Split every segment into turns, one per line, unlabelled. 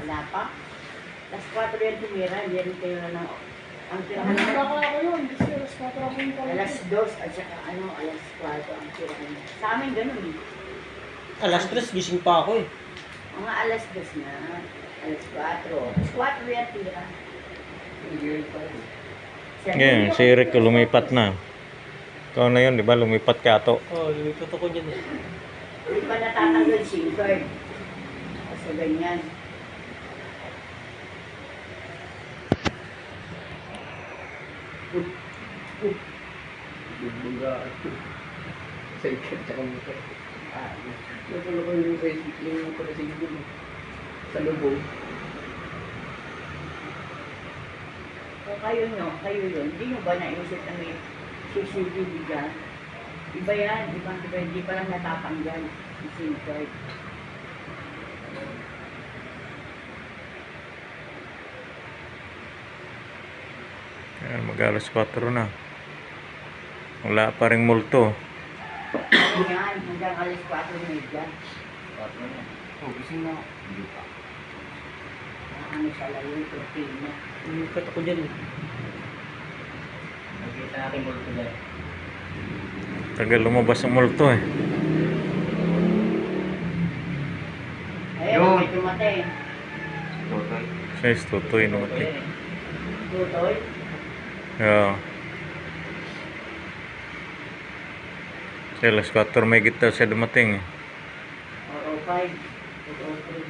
Wala pa? Alas 4 yan tumira, hindi rin kayo na ang tirahan
Wala
na.
ka ako yun. Kasi alas 4 ako yung pala.
Alas 2 at saka alas 4 ang tirahan na. Sa amin ganun eh.
Alas 3, gising pa ako eh.
Mga alas 2 na, alas 4. Alas 4 yan tira.
Ngayon, si Eric lumipat na. Ikaw na yun, di ba? Lumipat ka ato.
Oo, lumipot ako dyan eh.
Hindi pa natatanggal SIM card. Kasi ganyan.
Bumbaga ito. Sa ikat tsaka motor. Napala ko yung pala sa inyo. Sa lubong.
Kung kayo yun, hindi nyo ba naisip na may CCTV dyan? Iba yan, hindi pa lang natatanggal yung SIM card.
Ayan, mag-alas 4 na. Wala pa rin multo.
Yan, hanggang alas 4:30.
Oh, gising na. Hindi pa.
Ano sa layo, kurtina.
Lumipot ako dyan eh.
Nakita natin multo na.
Tagal lumabas ang multo eh.
Ayun,
Yun.
may tumatay.
Totoy.
Siya tutoy namatay.
Tutoy.
Oo. Siya alas 4 may gita siya dumating eh.
Oo, 5. Tutoy.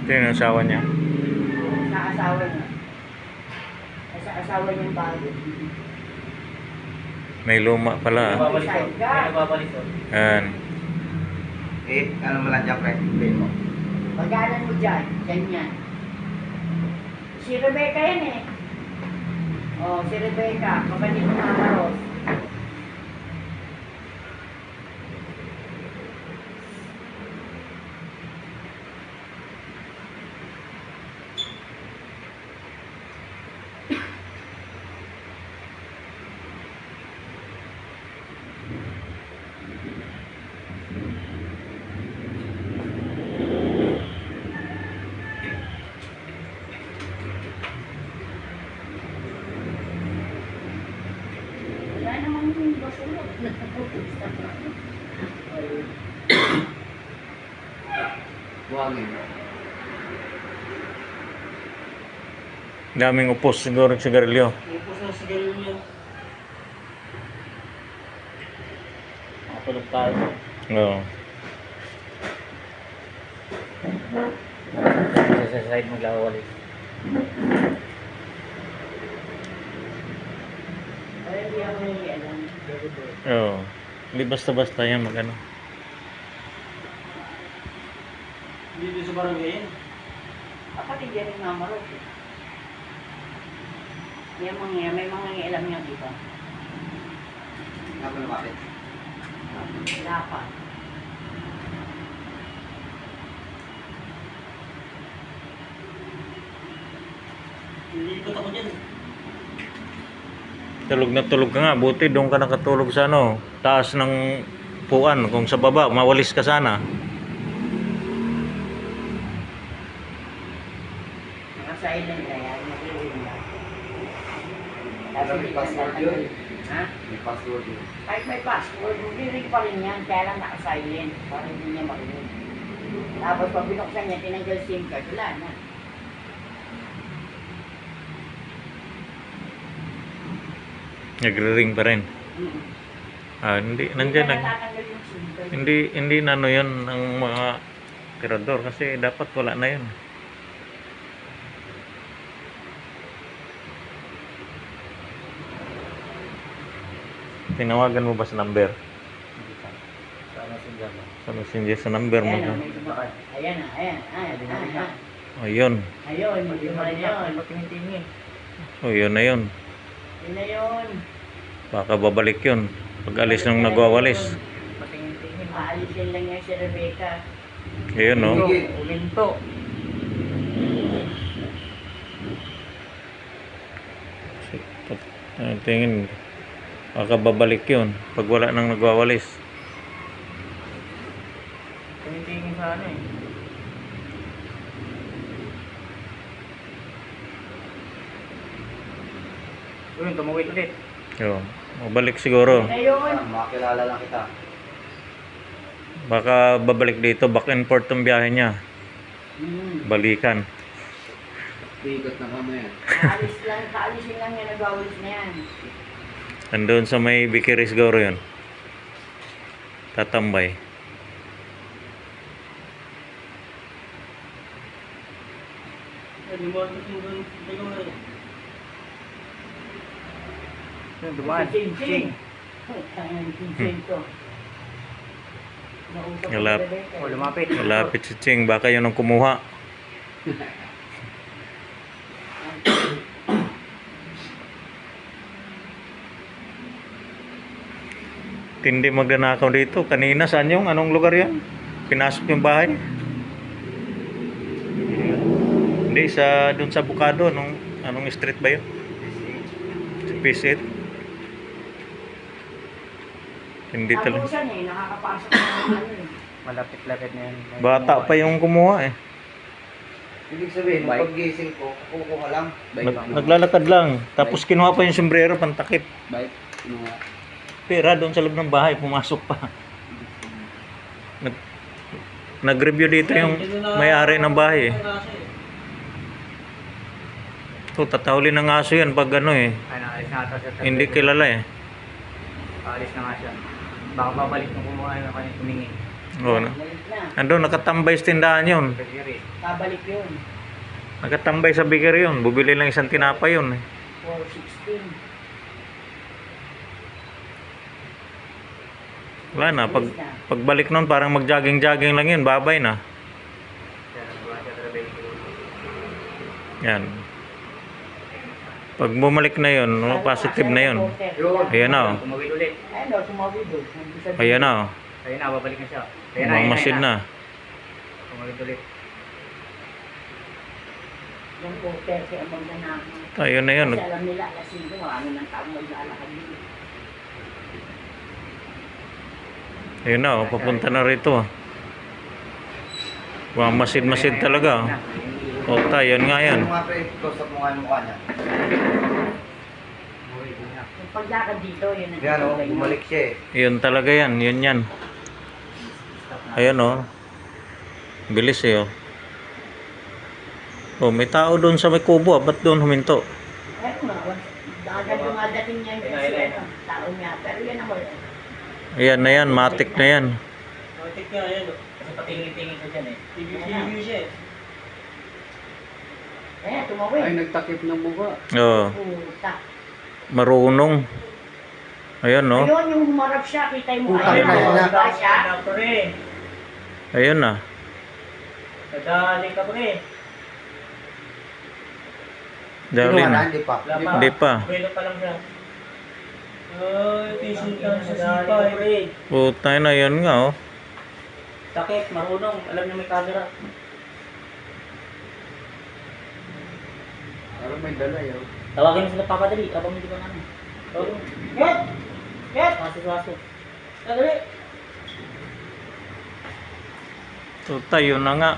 Ito yung asawa niya.
Sa asawa niya. Sa asawa niyang bago.
May luma pala. ah.
Nababalisod.
Ayan.
Eh, ano mo lang dyan, pre? Hindi mo.
Pagdaanan mo dyan, ganyan. Si Rebecca yan eh. Oh, si Rebecca, kapatid ng Mama Ros. Wala namang yung basulot.
Buhangin.
Daming upos siguro ng sigarilyo.
Lumipot na sa ganun yun. Nakatulog tayo.
Oo.
Sa side maglawalis.
Ay, hindi ako alam.
Oo. Hindi basta-basta yan mag-ano.
Hindi din sa barangay yan.
Kapatid yan ng Mama Ros. May mga ilam niya dito.
Ako na bakit?
Wala pa.
Lumipot ako dyan eh.
Tulog ka nga. Buti doon ka nakatulog sa ano, taas ng puan. Kung sa baba, mawalis ka sana.
Naka-silent na yan. Nag-iwin na.
Alam, may password yun.
Ha?
May password yun.
Kahit may password, hindi pa rin yan. Kaya lang naka-silent. Para hindi niya marinig. Tapos pag binuksan niya, tinanggal SIM card. Wala na.
Nagre-ring pa rin. Ah, hindi, nandyan
Hindi
lang.
na natatanggal yung SIM card.
Hindi na ano yun ang mga tirador kasi dapat wala na yun. Tinawagan mo ba sa number?
Hindi pa. Sana sundan mo.
Sa messenger sa number mo.
Ayan na, may dumakas. Ayan na, ayan. Ayan.
Ayun.
Ayun, magduma na yun.
Patingin-tingin.
O yun na yun.
Yun na yun.
Baka babalik yun. Pag alis nung nagwawalis.
Patingin-tingin.
Aalisin lang yan si Rebecca.
Ayun no.
Ulinto.
Tingin, baka babalik yun pag wala nang nagwawalis.
Tingin sa ano eh. Yun, tumawid ulit.
Yun, babalik siguro.
Ngayon,
Makakilala lang kita.
Baka babalik dito, back and forth ang biyahe niya. Balikan.
Ikot na kama yan.
kaalisin lang yan, nagwawalis na yan.
Andun sa may Bikiris siguro yun. Tatambay.
Yun, dumaan.
Ching. Ching to. Nausap ko
Galap.
sa Rebecca.
Oh, lumapit.
Malapit si Ching, baka yun ang kumuha. Tindi magdanakaw dito. Kanina, saan yung? Anong lugar yan? Pinasok yung bahay? Hindi, doon sa Bukado. Anong street ba yun? Sa Pisit. Hindi talaga.
Tapusan eh, nakakapasok na ng ano eh.
Malapit-lapit na yan.
Bata pa yung kumuha eh.
Ibig sabihin,
Bike.
pag-gising ko, kukuha lang.
Naglalakad lang. Tapos kinuha pa yung sombrero, pantakip.
Bike. Kinuha.
Pera doon sa loob ng bahay, pumasok pa. Nag-review dito yung may-ari ng bahay eh. Ito, tatahulin ng aso yan pag ano eh.
Ano, alis na ata siya.
Hindi kilala eh.
Alis na nga siya. Baka babalik nung kumuha na kanya tumingin.
Oo,
Balik na.
Ando, nakatambay sa tindahan yun.
Kasi
Babalik yun.
Nakatambay sa bigger yun. Bubili lang isang tinapay yun eh.
416.
Wala na, pagbalik nun parang mag-jogging-jogging lang yun, babay na. Yan. Pag bumalik na yun, positive na yun. Ayan na oh.
tumawid ulit.
Ayun o, tumawid o.
Ayan na oh.
Ayun na, babalik na siya.
Mamasid na.
Tumawid ulit.
Yung poker, si Among Ganamo.
Ayun na yun.
Kasi alam nila, lasing ko, marami ng taong maglalakad dito.
Ayun na oh, papunta na rito oh. Mamasid-masid talaga oh. O tayo, yan nga yan.
Ano nga pre, close-up mo nga yung mukha niya.
Yung paglakad dito, yun ang
Yan o,
tutuloy mo.
bumalik siya eh.
Yun talaga yan, yun yan. Ayan oh. Bilis eh oh. Oh, may tao doon sa may kubo, ba't doon huminto?
Ayun nga, agad dumadating niya yung kasi tao niya. Pero yan ang wala.
Ayan na yan, matik na yan.
Matik nga yan. Kasi patingin-tingin ko dyan eh. Review siya eh.
Eh, tumawid.
Ay, nagtakip ng mukha.
Oh,
Puta.
marunong. Ayan no.
Ayun, yung humarap siya, kita mo.
Puta,
Ayun,
ayun na.
ba siya?
Ayun na.
Nadali ka pre.
Dali na.
Hindi pa.
Hindi pa.
Belo pa lang siya. Ay, patient lang sa sipa eh.
Puta na yan nga oh.
Takip, marunong. Alam niya may camera.
Parang may dala yun.
Tawagin mo sila papadali. Abang hindi ka namin. Tawagin mo.
Get! Get!
Waso. Dali.
Puta, yun na nga.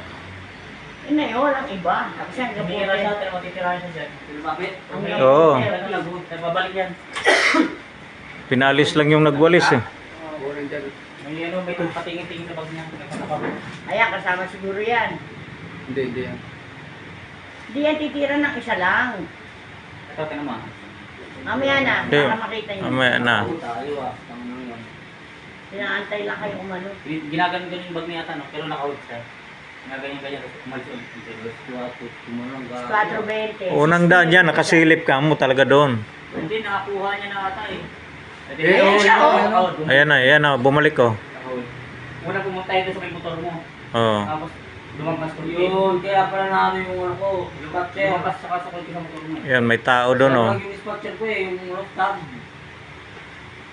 Yun na yun, walang iba. Tapos yan,
Bumira siya,
gabutin.
pero matitirahan siya dyan. Lumapit.
Ang
Oo.
Nagbabalik yan.
Pinalis lang yung nagwalis eh.
Walang dyan.
May ano, may patingin-tingin na bag niya.
Ayan, kasama siguro yan.
Hindi yan.
Hindi yan titira ng isa lang.
Ito, tingnan mo.
Mamaya na,
Hindi.
para makita niyo.
Mamaya na.
Tayo ah. Tama yan.
Pinaantay lang kayo umano.
Ginaganyan yung bag niya ata, no? Pero naka-out siya. Ginaganyan tapos umalis ulit.
4.20.
Unang daan dyan, nakasilip ka mo talaga doon.
Hindi, nakakuha niya na ata eh.
Ayan siya, oh.
Ayan na, bumalik oh.
Una pumunta ito sa may motor mo.
Oo.
Tapos lumampas ko. Yun, kaya pala namin yung ano ko. Lumampas sa kasakot ko sa motor mo.
Ayan, may tao doon oh.
Yung dispatcher ko eh, yung rooftop.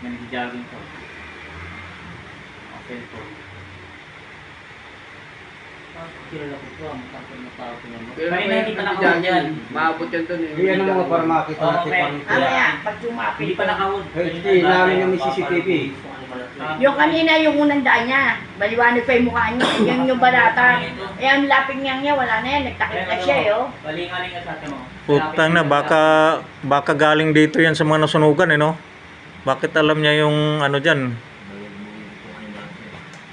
May nag-jogging ko. Okay po. Kilala ko po, ang tapos na tao ko naman.
Pero
Kanina hindi pa
may
nakawod yan.
Maabot yan doon eh.
Yan ang mga para makita
Oo,
natin
okay.
pang
Mamaya, pag sumapit.
Hindi pa nakawod.
HD, namin yung may CCTV.
Yung kanina, yung unang daan niya, baliwanag pa yung mukha niya. Yung balata. Eh, ang laping niya, wala na yan. Nagtakit na siya, eh, oh.
Balingaling ka sa atin mo.
Putang na, baka galing dito yan sa mga nasunugan eh, no? Bakit alam niya yung ano dyan?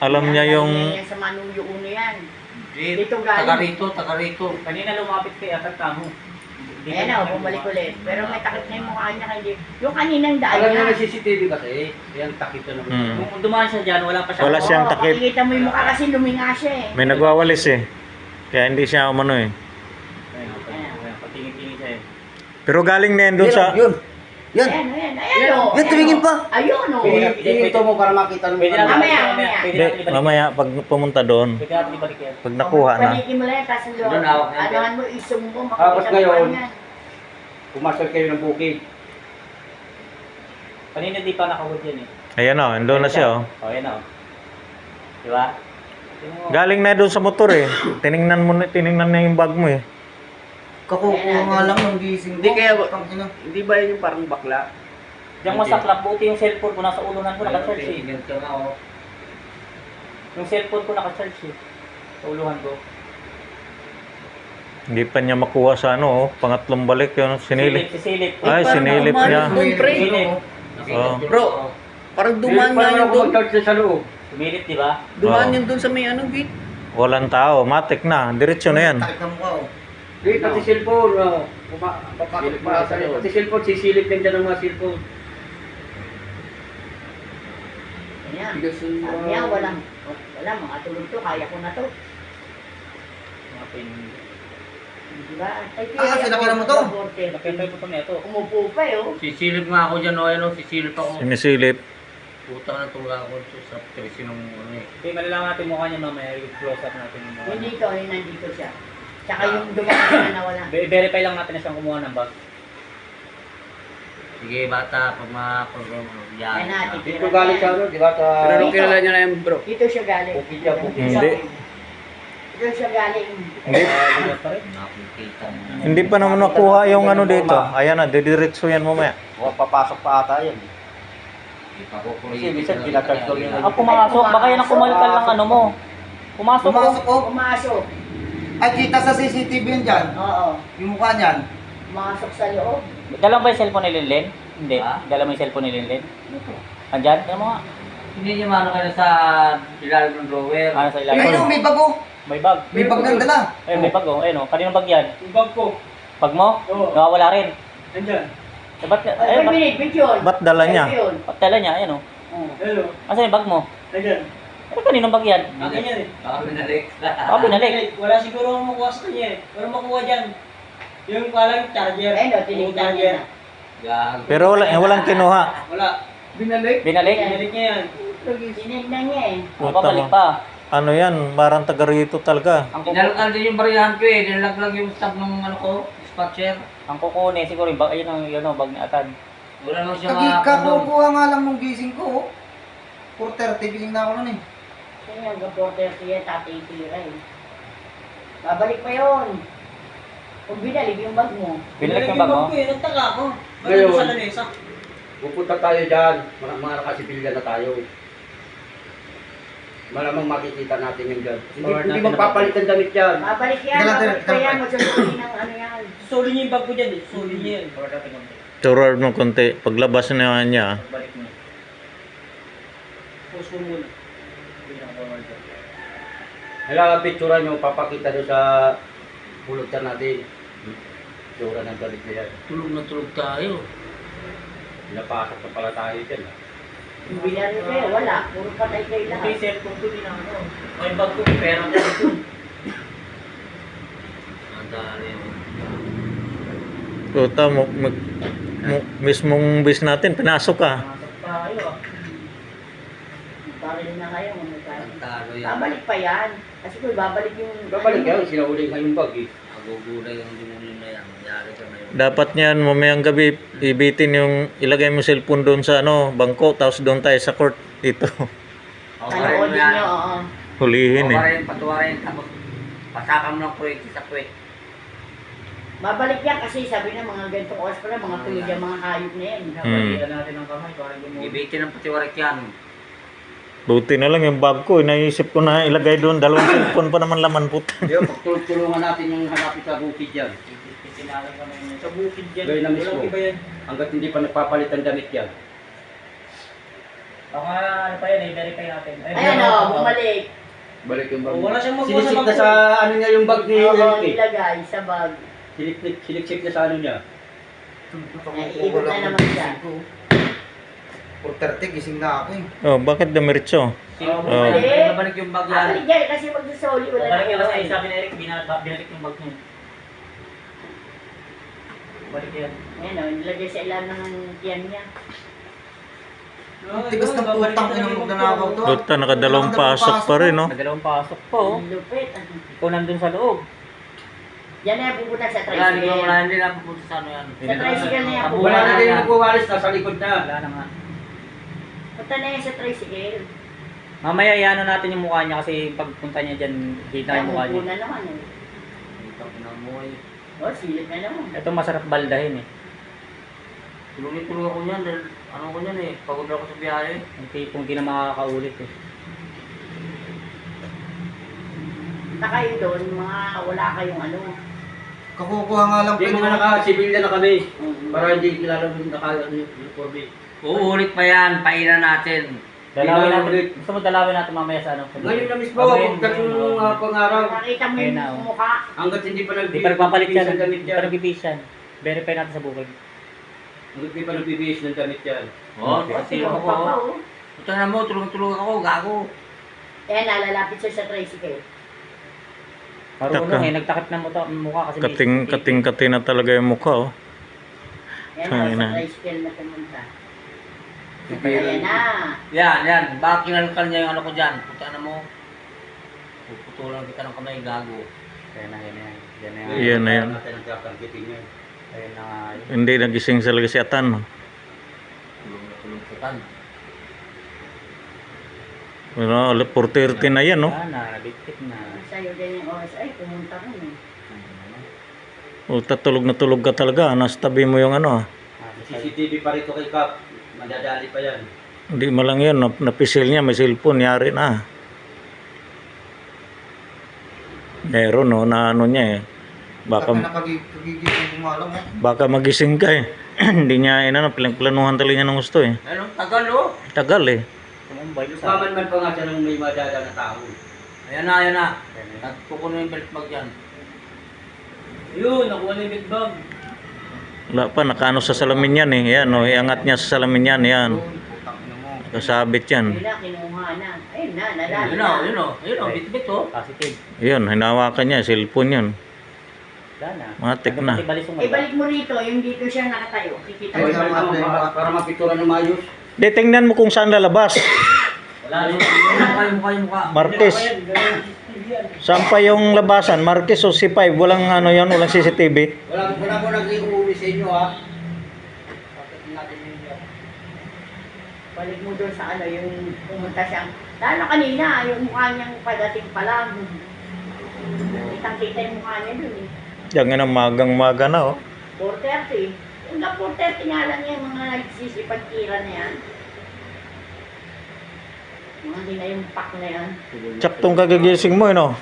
Alam niya yung...
Yan sa Manuyo Uno yan. Dito galing.
Taga rito. Kanina lumapit kay Atat Tamo.
Ayan na, bumalik ulit. Pero may takip na yung mukha niya. Hindi. Yung kaninang daan
Alam niya
niya.
may CCTV kasi, yan takito naman.
Hmm.
Kung dumaan siya dyan, wala pa siya.
Wala siyang
Oo,
takip.
makikita mo yung mukha kasi luminga siya, eh.
May nagwawalis eh. Kaya hindi siya umano eh.
Ayun, patingin-tingin siya eh.
Pero galing na yan doon sa...
Yun! Yan!
Ayan, oh.
Yan, tumingin pa!
Ayun, oh.
Ito mo para makita ng
Pwede natin
Mamaya,
ibalik.
mamaya.
Pwede
Hindi,
natin ibalik.
mamaya pag pumunta doon,
Pwede natin ibalik yan.
pag nakuha na.
Panikin mo lang yan, kasi
Doon, hawak na yan.
anohan mo, isum mo,
Tapos
makikita
ngayon,
mo yan.
pumasok kayo ng bukid.
Kanina di pa nakawod yan eh.
Ayan o, doon na siya oh.
O, yan o. Diba?
Galing na doon sa motor eh. Tiningnan na yung bag mo eh.
Kakukuha nga lang ng gising ko.
Hindi kaya,
Tangina.
hindi ba yun yung parang bakla?
Diyan mo sa club, buti yung cellphone ko nasa ulunan ko naka-charge eh. Yung cellphone ko naka-charge eh. Sa uluhan ko.
Hindi pa niya makuha sa ano oh. Pangatlong balik yun. Sinilip.
Sisilip.
Ay, sinilip niya.
Sinilip.
Oh.
Bro, parang dumaan nga yun doon.
mag-charge sa loob.
Sumilip, di ba?
Dumaan
Oo.
yun doon sa may ano, gate.
Walang tao. Matik na. Diretso na yan.
Takip ng mukha oh. Hindi, pati cellphone. Pati cellphone, sisilip yan dyan ng mga cellphone.
Ayan.
Bigas yung
Sabi niya, wala, mga tulog to, kaya ko na to.
Mga pin...
Diba? Ay,
sinakyan mo to?
Nakita ko na ito.
Umupo pa, eh, oh.
Sisilip nga ako dyan, o ano, sisilip ako.
Sinisilip.
Putang na tulga ako sa tresi ng ano eh.
Okay, malalaman natin mukha niya mamaya. I-close up natin yung mukha.
Yung dito, yung nandito siya. Tsaka yung dumaan na nawala.
Verify lang natin na siyang kumuha ng bag.
Sige bata, pag mga-program mo,
Ayan na,
Dito galing sa ano, di ba? Sa...
Pero nung kilala niya na yan, bro.
Dito siya galing.
Bukid siya, bukid.
Hindi.
Dito siya galing.
Hindi. Hindi pa naman nakuha yung ano dito. Ayan na, didiretso yan mamaya.
O, papasok pa ata yan. Kasi minsan pinatag daw yung...
Ako pumasok, baka yan ang kumalkal ng ano mo. Pumasok ko.
Pumasok ko.
Pumasok.
Ay, kita sa CCTV yan dyan.
Oo.
Yung mukha niyan.
Pumasok sa loob.
Dala ba yung cellphone ni Linlen? Hindi. Dala mo yung cellphone ni Linlen? Andyan? Ano mo nga?
Hindi niya mano kayo sa ilalim ng drawer.
Ano sa
Ay,
ilalim?
ano, may bago.
May bag.
May bag nang dala.
Ayun, may bag oh. Ayun oh. Kaninong bag yan?
Yung bag ko.
Bag mo?
Oo.
Nawawala rin.
Nandyan.
Eh, ba't,
Ay, minute, picture.
Ba't dala niya?
Yun.
ba't dala niya? Ayun oh.
Hello.
Asan yung bag mo?
Nandyan.
Eh, kaninong bag yan?
Akin yan eh. Baka pinalik.
Baka pinalik.
Wala siguro akong makuha sa kanya eh. Pero makuha dyan. Yung palang charger.
Ayun, oh, tinignan niya na.
Pero walang kinuha.
Wala. Binalik?
Binalik?
Binalik niya yan.
Tinignan niya, eh.
Baka balik pa.
Ano yan? Parang taga rito talaga.
Ang
Dinalagkan din yung barihan ko eh. Dinalaglag yung stop ng ano ko. Dispatcher.
ang kukunin siguro yung bag, ayun ang yun oh, bag ni Atan.
Wala naman siya
Kakukuha nga lang nung gising ko. 4:30, biling na ako nun eh.
Kasi yung reporter siya, tatay tira, eh. Babalik pa yun. Kung binalik yung bag mo.
Binalik yung bag mo?
Nagtaka ako.
Ngayon.
Sa lamesa.
Pupunta tayo dyan. Mga nakasibilyan na tayo. Malamang makikita natin yun dyan. Hindi magpapalit ang damit yan.
Babalik yan, babalik pa yan. Magsasabi ng ano yan.
Suli niya yung bag ko dyan eh. Suli niya yan.
Turard mo konti. Paglabas na niya,
Balik mo.
Post mo muna.
Kailangan picture nyo, papakita nyo sa bulutan natin. Picture ng galit na yan.
Tulog na tulog tayo.
Napasok na pala tayo dyan.
Yung binalik kayo, wala. Puro patay kayo
Okay,
lahat.
cellphone ko din ako. May bag ko, pera ko dito.
Ang dali yun.
puta mismong bis natin, pinasok ka.
Masok tayo ah.
Babalik na kayo.
Ang talo yan.
Babalik pa yan. Kasi kung babalik yung...
Babalik yan, sinahuli nga yung bag eh.
Magugulay yung demonyo na yan. Mayari ka na yun.
Dapat niyan, mamayang gabi, ibitin yung, ilagay mo cellphone doon sa ano, bangko, tapos doon tayo sa court dito.
Panoodin nyo, oo.
Hulihin eh.
Patuwarin, patuwarin. Tapos
Pasakan mo ng kuwet sa kuwet.
Babalik yan kasi sabi na mga ganitong oras pala, mga tulog yung mga hayop na yan.
Kapalitan natin ng kamay para hindi mo... Ibitin ng patiwarik yan.
Buti na lang yung bag ko. Naisip ko na ilagay doon. Dalawang cellphone pa naman laman po.
Di ba, pagtulungan natin yung hanapin sa bukid yan.
Itinalang kami sa bukid yan.
Gawin na mismo.
Walang iba yan.
Hanggat hindi pa nagpapalitan damit yan.
Baka ano pa yan, i-verify natin.
Ayan o, bumalik.
Balik yung bag.
Oh, wala siyang magawa sa
Sinisip
bag
na
ko.
sa ano niya yung bag ni
Oo,
Enrique.
nilagay sa bag.
Siniksik na sa ano niya.
Ikot na naman siya.
4:30, gising na ako eh.
Oh, bakit damiritso?
Sino
Oh.
babalik yung bag yan?
Bumalik yan kasi magsusoli, wala na
Babalik yan kasi
kayo.
sabi ni Eric, binalik yung bag niya. Balik yan.
Ayan o, nilagay sa ilalim ng tiyan niya.
Tigas ng putang inang magnanakaw to.
Dota, nakadalawang pasok pa rin, no?
Nagdalawang pasok po.
Ang lupit.
Ikaw nandun sa loob.
Yan na yung pupunta sa
Yan,
tricycle.
hindi na pupunta sa ano yan.
Sa tricycle na yan.
Wala
Wala
na
na rin
yan.
nagwawalis, nasa likod na.
Wala na nga.
Punta na yan sa tricycle.
Mamaya iano natin yung mukha niya kasi pagpunta niya dyan, kita yung mukha
Namupo
niya.
na naman eh. O, silip na naman.
Ito masarap baldahin eh. Tulog ako niyan dahil ano ko niyan eh, pagod ako sa biyahe. Yung tipong di na makakaulit eh.
Na kayo doon, mga wala kayong ano.
Kakukuha nga lang
Hindi mga naka-civilian na kami. Para hindi kilala mo naka-uniform eh.
Uulit pa yan, painan natin. Dalawin natin. Gusto mo dalawin natin mamaya sa ano?
Ngayon na mismo,
Babayin.
pagkat yung pang-araw.
Nakita mo
Ayun na,
yung
oh.
mukha.
Hanggat hindi pa
Di pa nagpapalit yan.
ng damit
Di pa nagbibis yan. Verify natin sa bukid.
Hanggat hindi pa nagbibihis ng damit yan.
Oo,
Kasi
kasi
yung
ako.
pa pa oh.
Ito na mo, tulog-tulog ako, gago.
Kaya nalalapit siya sa tricycle.
Marunong eh, nagtakip ng mukha kasi may CCTV.
Kating na talaga yung mukha, oh.
Yan
Ay,
na,
na.
sa tricycle na pumunta. Ayan na.
Yan. Baka kinalkal niya yung ano ko dyan. Punta na mo. Puputulan kita ng kamay, gago. Yan na.
Yan na yan.
Natin ang kakangkitin niya.
Ayun na nga yun.
Hindi nagising sa lagasiatan, no?
Tulog kita.
Ano, 4:30 na yan, no?
Wala na, nabitip na.
Sa'yo din yung oras. Ay, pumunta ko eh.
O, tulog ka talaga. Nasa tabi mo yung ano, ah.
CCTV pa rito kay Kap. Madadali pa yan.
Hindi mo lang yun, napisil niya, may cellphone, yari na. Meron, no, na ano niya eh.
Baka
Baka,
nakagigising mo alam mo.
baka magising ka eh. Hindi niya, planuhan talaga niya ng gusto eh.
Ano, tagal oh.
Tagal eh.
Tumumbay sa...
Paman-man pa nga siya ng may madada na tao.
Ayan na. Nagpukuno yung belt bag yan. Yun, nakuha na yung belt bag.
Wala pa, nakaano sa salamin yan eh. Yan, no, iangat niya sa salamin yan, yan.
Putang ina mo.
Nakasabit yan.
Yun na, kinuha na. Ayun na, nalala
Yun
na.
o, bit-bit oh. Positive.
Yun, hinawakan niya, cellphone yun.
Wala na.
Matik na.
Ibalik mo rito, yung dito siya nakatayo. Kikita mo
Ay,
yung
tama.
mga
Para mapicturan ng maayos.
Di, tingnan mo kung saan lalabas.
Wala yung mukha.
Marquez. Saan pa yung labasan? Marquez o C5? Walang ano yun, walang CCTV.
Wala ko nag-iuwi sa inyo ha.
balik mo doon sa ano, yung pumunta siya. Lalo kanina, yung mukha niyang padating pa lang. Kitang-kita yung mukha niya doon eh.
Yan nga na magang-maga na, oh.
4:30. Hanggang 4:30 nga lang yung mga nagsisipag-tira na yan. Mga hinayumpak na yan.
Tsaktong kagigising mo, no?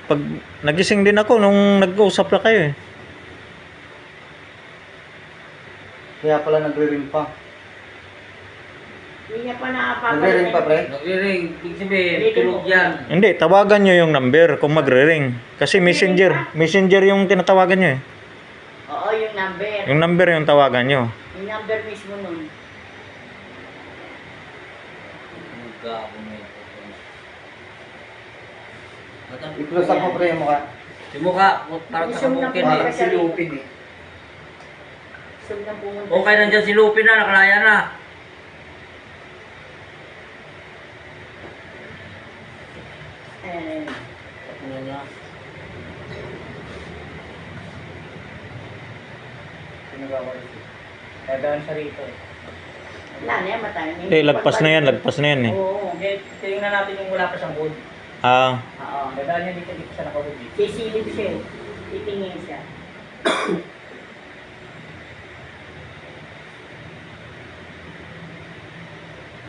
Pag nagising din ako nung nag-uusap na kayo, eh.
Kaya pala nagre-ring pa.
Hindi niya pa
Nagre-ring pa, pre?
Nagre-ring. Ibig sabihin, tulog yan.
Hindi, tawagan nyo yung number kung magre-ring. Kasi messenger yung tinatawagan nyo, eh.
Oo, yung number.
Yung number yung tawagan nyo.
Yung number mismo nun.
I-close up mo, pre, yung mukha.
Yung mukha, parang
Isang
nakabukin
na-
eh.
Parang si Lupin eh.
So, nang pumunta
Okay,
siya.
nandiyan si Lupin na, nakalaya na.
Eh,
Kailangan siya rito eh.
wala na yan, matay na.
Eh, lagpas na yan eh.
Oo.
Tingnan natin yung wala pa siyang wood.
Ah,
Oo.
Dadaan niya dito sa nakahuli.
Sisilip siya eh. Titingin siya.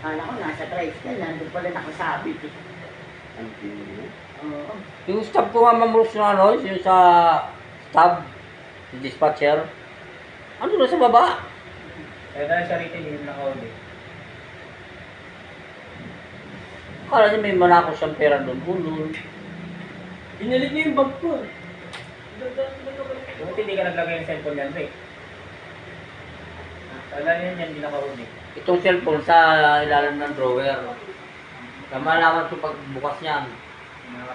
Kala ko nasa tricycle, nandun pala nakasabit eh.
Ang pinili.
Oo.
Yung staff ko nga mamulus na ano, yung sa staff, yung dispatcher. Ano na sa baba?
Dadaan siya rito, hindi mo nakahuli.
Akala niya may manako siyang pera doon. Bulol.
Pinalit niya yung bag ko.
Buti hindi ka naglagay ng cellphone yan, Rick. Dadaan niya yan, hindi nakahuli.
Itong cellphone sa ilalim ng drawer. Kamalaman ko pagbukas niyan.